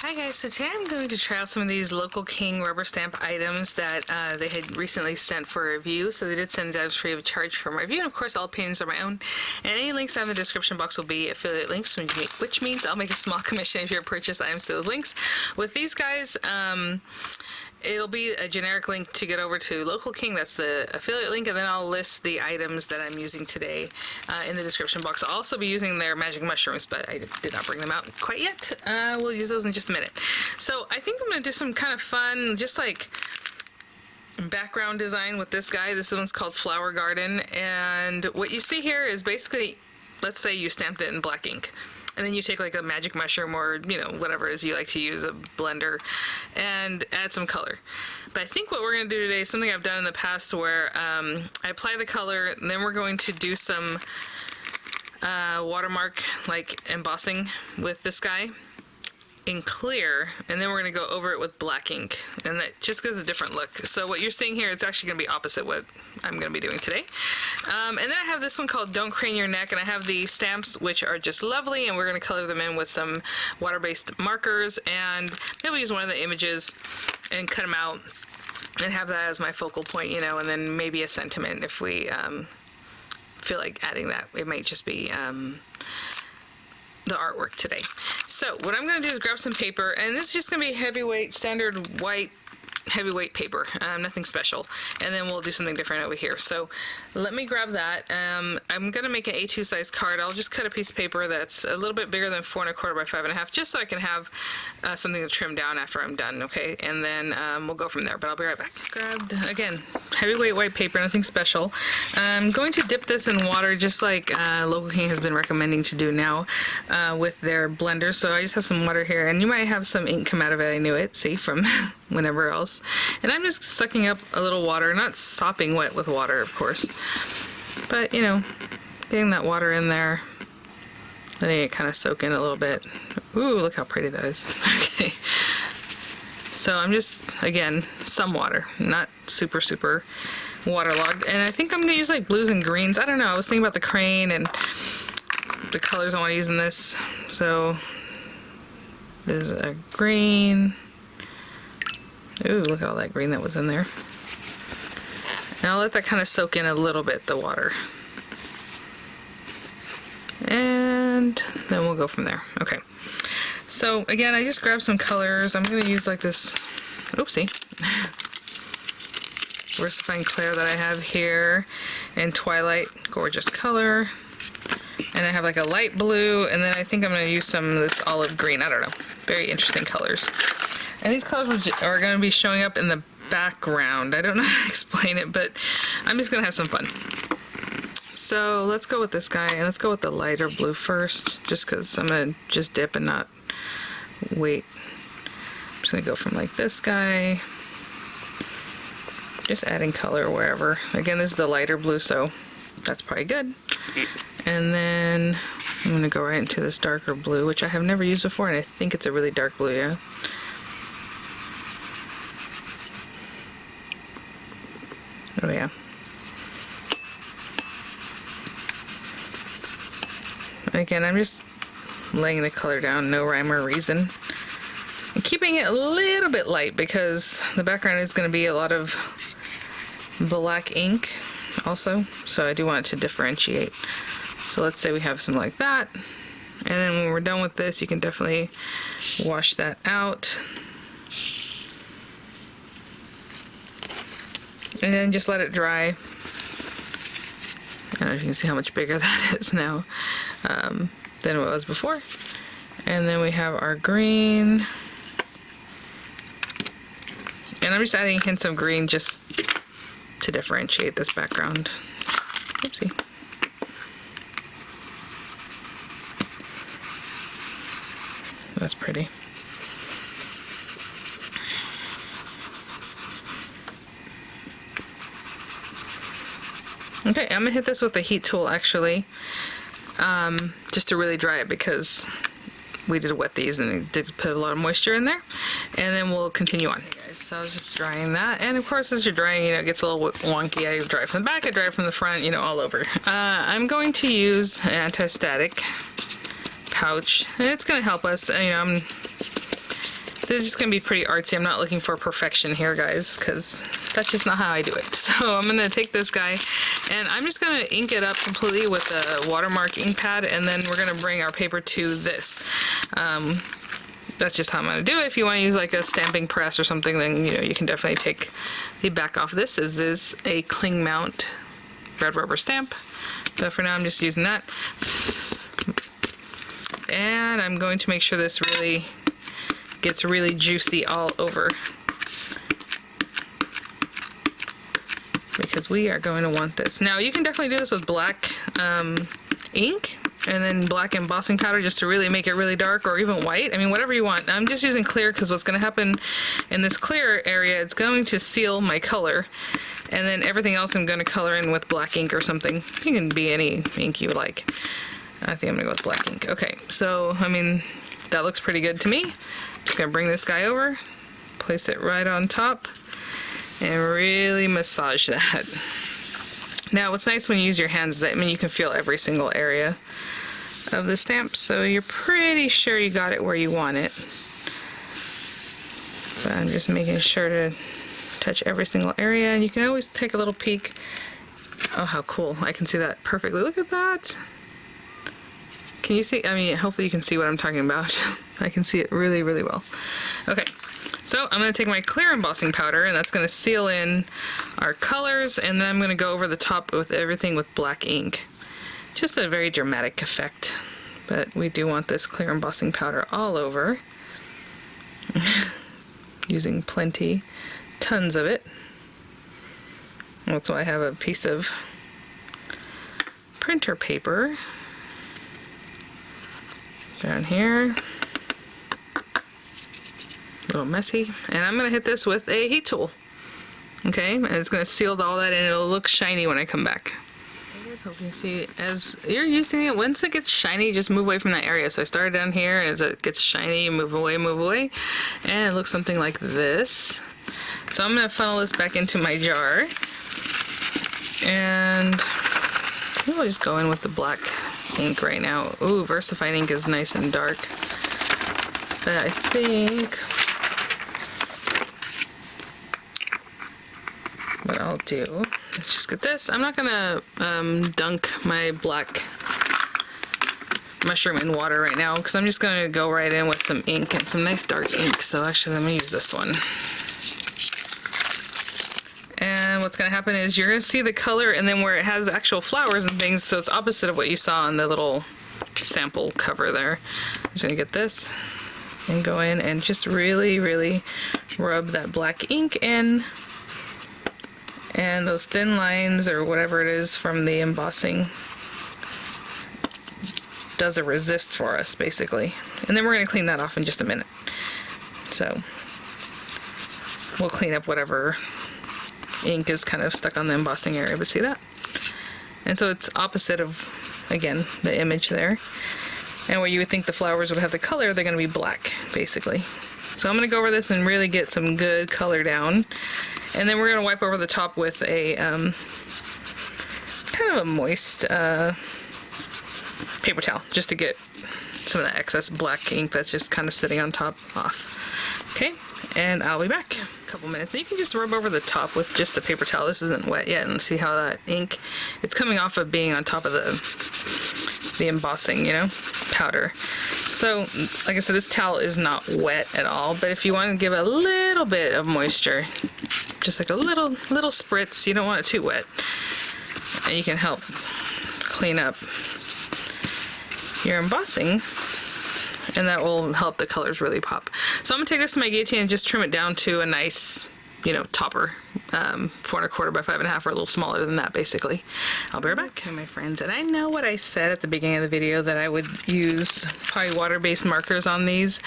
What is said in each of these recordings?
Hi guys, so today I'm going to try out some of these Local King rubber stamp items that they had recently sent for review. So they did send items free of charge for my review, and of course all opinions are my own. And any links I have in the description box will be affiliate links, which means I'll make a small commission if you purchase items to those links. With these guys, it'll be a generic link to get over to Local King, that's the affiliate link, and then I'll list the items that I'm using today in the description box. I'll also be using their magic mushrooms, but I did not bring them out quite yet. We'll use those in just a minute. So I think I'm going to do some kind of fun, just like background design with this guy. This one's called Flower Garden, and what you see here is basically, let's say you stamped it in black ink. And then you take like a magic mushroom or, you know, whatever it is you like to use, a blender, and add some color. But I think what we're going to do today is something I've done in the past where I apply the color, and then we're going to do some watermark, like embossing with this guy in clear, and then we're going to go over it with black ink, and that just gives a different look. So what you're seeing here is actually going to be opposite what I'm going to be doing today. And then I have this one called Don't Crane Your Neck, and I have the stamps, which are just lovely, and we're going to color them in with some water-based markers, and maybe use one of the images and cut them out and have that as my focal point, you know, and then maybe a sentiment if we feel like adding that. It might just be the artwork today. So what I'm going to do is grab some paper, and this is just going to be heavyweight, standard white heavyweight paper, nothing special, and then we'll do something different over here. So let me grab that. I'm going to make an A2 size card. I'll just cut a piece of paper that's a little bit bigger than 4 1/4 by 5 1/2, just so I can have something to trim down after I'm done, okay? And then we'll go from there, but I'll be right back. Grabbed, again, heavyweight white paper, nothing special. I'm going to dip this in water, just like Local King has been recommending to do now with their blender. So I just have some water here, and you might have some ink come out of it. I knew it, see, from whenever else. And I'm just sucking up a little water, not sopping wet with water, of course, but, you know, getting that water in there, letting it kind of soak in a little bit. Ooh, look how pretty that is. Okay. So I'm just, again, some water, not super, super waterlogged. And I think I'm going to use like blues and greens. I don't know. I was thinking about the crane and the colors I want to use in this. So there's a green. Ooh, look at all that green that was in there. And I'll let that kind of soak in a little bit, the water. And then we'll go from there. Okay. So again, I just grabbed some colors. I'm going to use like this, oopsie, Versafine Clair that I have here in Twilight, gorgeous color. And I have like a light blue, and then I think I'm going to use some of this olive green. I don't know. Very interesting colors. And these colors are going to be showing up in the background. I don't know how to explain it, but I'm just going to have some fun. So let's go with this guy, and let's go with the lighter blue first, just because I'm going to just dip and not wait. I'm just going to go from like this guy, just adding color wherever. Again, this is the lighter blue, so that's probably good. And then I'm going to go right into this darker blue, which I have never used before, and I think it's a really dark blue, yeah. Oh yeah. Again, I'm just laying the color down, no rhyme or reason. And keeping it a little bit light because the background is going to be a lot of black ink also. So I do want it to differentiate. So let's say we have some like that. And then when we're done with this, you can definitely wash that out. And then just let it dry. I don't know if you can see how much bigger that is now than it was before. And then we have our green. And I'm just adding hints of green just to differentiate this background. Oopsie. That's pretty. Okay, I'm gonna hit this with the heat tool actually, just to really dry it because we did wet these and it did put a lot of moisture in there. And then we'll continue on. Okay guys, so I was just drying that, and of course as you're drying, you know, it gets a little wonky. I dry from the back, I dry from the front, you know, all over. I'm going to use an anti-static pouch, and it's gonna help us. You know, I'm This is just going to be pretty artsy. I'm not looking for perfection here, guys, because that's just not how I do it. So I'm going to take this guy, and I'm just going to ink it up completely with a watermark ink pad, and then we're going to bring our paper to this. That's just how I'm going to do it. If you want to use like a stamping press or something, then you can definitely take the back off this. This is a cling mount red rubber stamp, but for now I'm just using that. And I'm going to make sure this really gets really juicy all over, because we are going to want this. Now you can definitely do this with black ink and then black embossing powder just to really make it really dark, or even white. I mean, whatever you want. I'm just using clear because what's going to happen in this clear area, it's going to seal my color, and then everything else I'm going to color in with black ink or something. It can be any ink you like. I think I'm going to go with black ink. Okay, so, I mean, that looks pretty good to me. I'm just going to bring this guy over, place it right on top, and really massage that. Now, what's nice when you use your hands is that, I mean, you can feel every single area of the stamp, so you're pretty sure you got it where you want it. But I'm just making sure to touch every single area, and you can always take a little peek. Oh, how cool. I can see that perfectly. Look at that. Can you see? I mean, hopefully you can see what I'm talking about. I can see it really, really well. Okay, so I'm going to take my clear embossing powder, and that's going to seal in our colors, and then I'm going to go over the top with everything with black ink. Just a very dramatic effect, but we do want this clear embossing powder all over. Using plenty, tons of it. That's why I have a piece of printer paper down here. A little messy. And I'm going to hit this with a heat tool. Okay, and it's going to seal all that in. It'll look shiny when I come back. I just hope you see, as you're using it, once it gets shiny, just move away from that area. So I started down here, and as it gets shiny, you move away, and it looks something like this. So I'm going to funnel this back into my jar, and we'll just go in with the black ink right now. Ooh, Versified ink is nice and dark, but I think what I'll do, let's just get this. I'm not gonna dunk my black mushroom in water right now, because I'm just gonna go right in with some ink, and some nice dark ink. So actually, let me use this one. And what's going to happen is you're going to see the color, and then where it has actual flowers and things, so it's opposite of what you saw on the little sample cover there. I'm just going to get this and go in and just really, really rub that black ink in, and those thin lines or whatever it is from the embossing does a resist for us, basically. And then we're going to clean that off in just a minute. So we'll clean up whatever ink is kind of stuck on the embossing area, but see that? And so it's opposite of, again, the image there. And where you would think the flowers would have the color, they're going to be black, basically. So I'm going to go over this and really get some good color down. And then we're going to wipe over the top with a kind of a moist paper towel, just to get some of the excess black ink that's just kind of sitting on top off. Okay, and I'll be back. A couple minutes. And you can just rub over the top with just the paper towel. This isn't wet yet, and see how that ink, it's coming off of being on top of the embossing, powder. So, like I said, this towel is not wet at all, but if you want to give a little bit of moisture, just like a little spritz, you don't want it too wet, and you can help clean up your embossing, and that will help the colors really pop. So I'm gonna take this to my guillotine and just trim it down to a nice, topper, 4 1/4 by 5 1/2, or a little smaller than that, basically. I'll be right back. Okay, my friends, and I know what I said at the beginning of the video, that I would use probably water-based markers on these,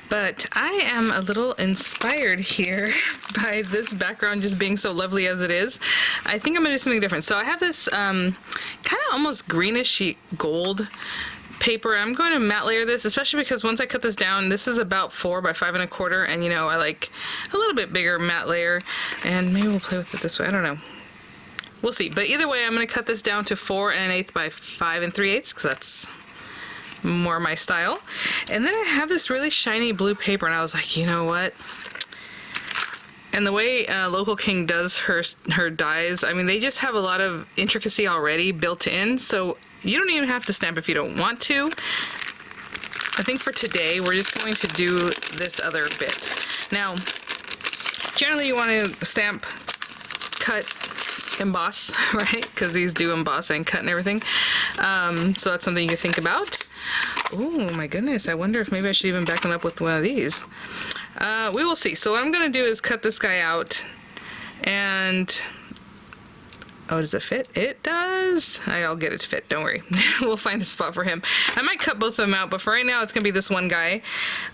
but I am a little inspired here by this background just being so lovely as it is. I think I'm gonna do something different. So I have this kind of almost greenish gold paper. I'm going to matte layer this, especially because once I cut this down, this is about 4 by 5 1/4, and I like a little bit bigger matte layer, and maybe we'll play with it this way. I don't know. We'll see. But either way, I'm going to cut this down to 4 1/8 by 5 3/8, because that's more my style. And then I have this really shiny blue paper, and I was like, you know what? And the way Local King does her dies, I mean, they just have a lot of intricacy already built in, so you don't even have to stamp if you don't want to. I think for today, we're just going to do this other bit. Now, generally you want to stamp, cut, emboss, right? Because these do emboss and cut and everything. So that's something you can think about. Oh my goodness, I wonder if maybe I should even back them up with one of these. We will see. So what I'm going to do is cut this guy out, and oh, does it fit? It does. I'll get it to fit. Don't worry. We'll find a spot for him. I might cut both of them out, but for right now, it's going to be this one guy.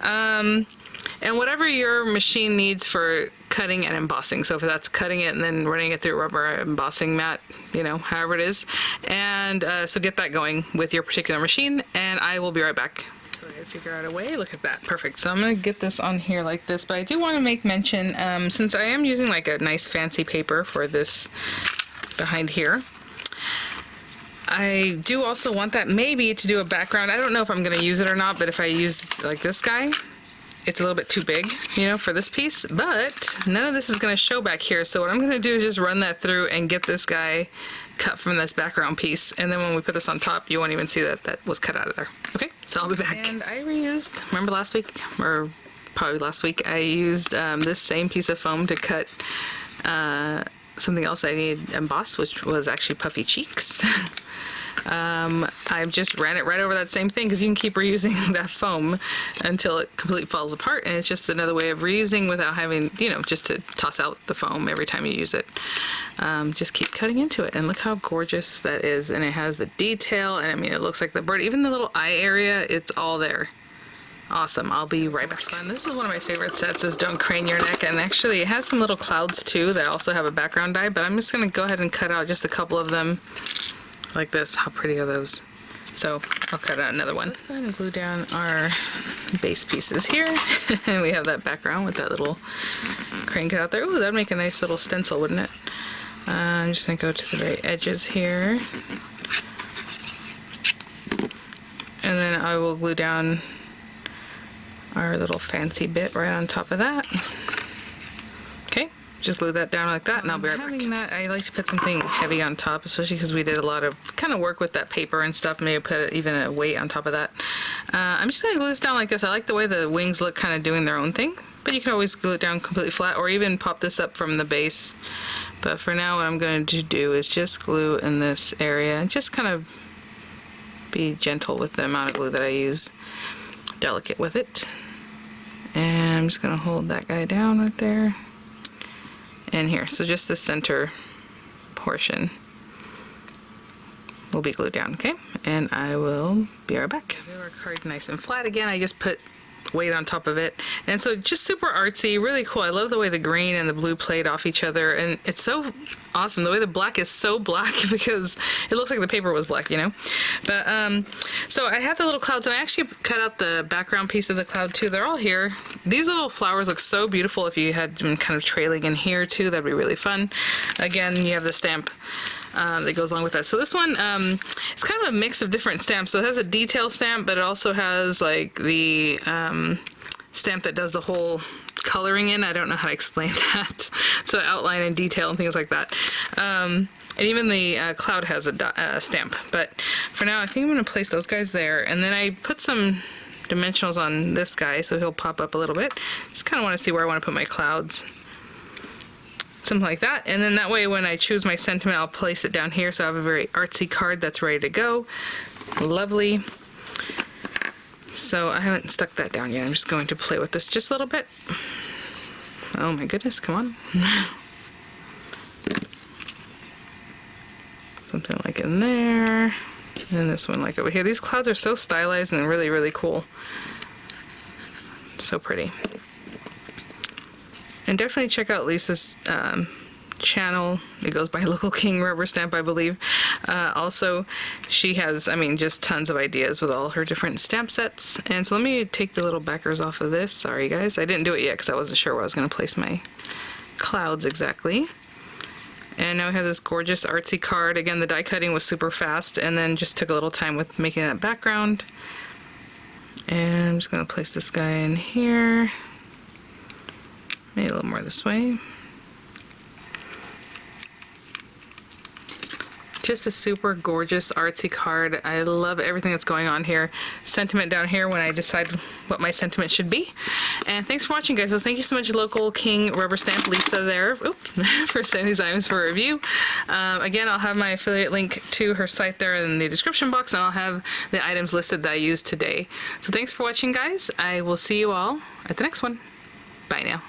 And whatever your machine needs for cutting and embossing. So if that's cutting it and then running it through a rubber embossing mat, you know, however it is. And so get that going with your particular machine, and I will be right back. So I gotta figure out a way. Look at that. Perfect. So I'm going to get this on here like this, but I do want to make mention, since I am using like a nice fancy paper for this behind here, I do also want that maybe to do a background. I don't know if I'm going to use it or not, but if I use like this guy, it's a little bit too big, you know, for this piece, but none of this is going to show back here. So what I'm going to do is just run that through and get this guy cut from this background piece. And then when we put this on top, you won't even see that that was cut out of there. Okay, so I'll be back. And I reused, remember last week, or probably last week, I used this same piece of foam to cut something else I needed embossed, which was actually puffy cheeks. I've just ran it right over that same thing, because you can keep reusing that foam until it completely falls apart, and it's just another way of reusing without having, you know, just to toss out the foam every time you use it. Just keep cutting into it, and look how gorgeous that is, and it has the detail, and I mean, it looks like the bird, even the little eye area, it's all there. Awesome. I'll be right back. Fun. This is one of my favorite sets, is Don't Crane Your Neck, and actually it has some little clouds too that also have a background die, but I'm just going to go ahead and cut out just a couple of them like this. How pretty are those? So I'll cut out another one. So let's go ahead and glue down our base pieces here. And we have that background with that little crane cut out there. Ooh, that'd make a nice little stencil, wouldn't it? I'm just going to go to the very edges here. And then I will glue down our little fancy bit right on top of that. Okay, just glue that down like that, and I'll be right back. That, I like to put something heavy on top, especially because we did a lot of kind of work with that paper and stuff. Maybe put even a weight on top of that. I'm just gonna glue this down like this. I like the way the wings look, kind of doing their own thing, but you can always glue it down completely flat, or even pop this up from the base. But for now, what I'm going to do is just glue in this area, and just kind of be gentle with the amount of glue that I use, delicate with it. And I'm just going to hold that guy down right there and here. So just the center portion will be glued down, okay? And I will be right back. We have our card nice and flat again. I just put weight on top of it, and so just super artsy, really cool. I love the way the green and the blue played off each other, and it's so awesome the way the black is so black, because it looks like the paper was black, you know. But so I have the little clouds, and I actually cut out the background piece of the cloud too. They're all here. These little flowers look so beautiful. If you had them kind of trailing in here too, that'd be really fun. Again, you have the stamp that goes along with that. So this one, it's kind of a mix of different stamps. So it has a detail stamp, but it also has like the stamp that does the whole coloring in. I don't know how to explain that. So outline and detail and things like that. And even the cloud has a stamp. But for now, I think I'm going to place those guys there. And then I put some dimensionals on this guy, so he'll pop up a little bit. Just kind of want to see where I want to put my clouds. Something like that, and then that way when I choose my sentiment, I'll place it down here, so I have a very artsy card that's ready to go. Lovely. So I haven't stuck that down yet. I'm just going to play with this just a little bit. Oh my goodness, come on. Something like in there, and this one like over here. These clouds are so stylized and really, really cool. So pretty. And definitely check out Lisa's channel. It goes by Local King Rubber Stamp, I believe. Also, she has, I mean, just tons of ideas with all her different stamp sets. And so let me take the little backers off of this. Sorry, guys. I didn't do it yet because I wasn't sure where I was going to place my clouds exactly. And now we have this gorgeous artsy card. Again, the die cutting was super fast, and then just took a little time with making that background. And I'm just going to place this guy in here. Maybe a little more this way. Just a super gorgeous artsy card. I love everything that's going on here. Sentiment down here when I decide what my sentiment should be. And thanks for watching, guys. So thank you so much, Local King Rubber Stamp Lisa there for sending these items for review. Again, I'll have my affiliate link to her site there in the description box, and I'll have the items listed that I used today. So thanks for watching, guys. I will see you all at the next one. Bye now.